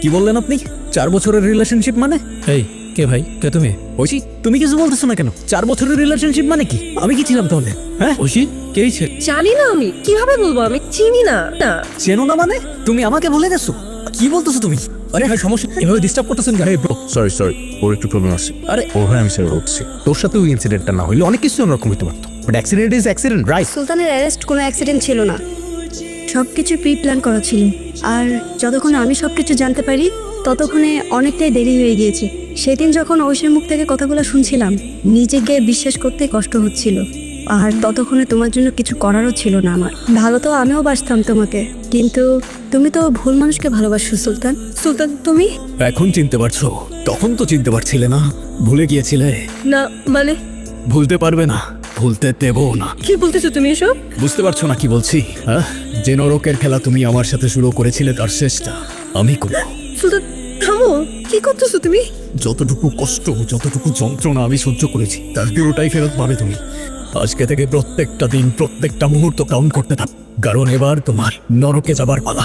কি বললেন আপনি? 4 বছরের রিলেশনশিপ মানে? এই কে ভাই, কে তুমি? ঐশী, তুমি কিছু বলতেছো না কেন? 4 বছরের রিলেশনশিপ মানে কি? আমি কি ছিলাম তাহলে? হ্যাঁ, ঐশী কে ছে? জানি না, আমি কিভাবে বলবো, আমি চিনি না। না চেনো না মানে? তুমি আমাকে বলে গেছো? কি বলতেছো তুমি? আরে ভাই সমস্যা, এভাবে ডিস্টার্ব করতেছেন কেন? এই ব্রো, সরি ওর একটু প্রবলেম আছে। আরে ওর হয়ে আমি স্যার বলছি। তোর সাথে ওই ইনসিডেন্টটা না হইলে অনেক কিছু অন্যরকম হইতে পারতো, but accident is accident, right? সুলতানের অ্যারেস্ট কোনো অ্যাক্সিডেন্ট ছিল না, সব কিছু প্রি প্ল্যান করা ছিল। আর যতক্ষণ আমি সব কিছু জানতে পারি ততক্ষণে অনেকটাই দেরি হয়ে গিয়েছে। সেদিন যখন ঐশীর মুখ থেকে কথাগুলো শুনছিলাম, নিজেকে বিশ্বাস করতে কষ্ট হচ্ছিল। আর ততক্ষণে তোমার জন্য কিছু করারও ছিল না আমার। ভালো তো আমিও বাসতাম তোমাকে, কিন্তু তুমি তো ভুল মানুষকে ভালোবাসো সুলতান। সুলতান তুমি এখন চিনতে পারছো? তখন তো চিনতে পারছিলে না, ভুলে গিয়েছিলে। না মানে ভুলতে পারবে না, ভুলতে দেবো না। কি বলতেছো তুমি এসব? বুঝতে পারছো না কি বলছি? হ্যাঁ, যে নরকের খেলা তুমি আমার সাথে শুরু করেছিলে তার শেষটা আমি করব। সুলতান থামো, কি করতেছো তুমি? যতটুকু কষ্ট, যতটুকু যন্ত্রণা আমি সহ্য করেছি তার পুরোটাই ফেরত পাবে তুমি। আজকে থেকে প্রত্যেকটা দিন, প্রত্যেকটা মুহূর্ত কাউন্ট করতে থাক, কারণ এবার তোমার নরকে যাবার পালা।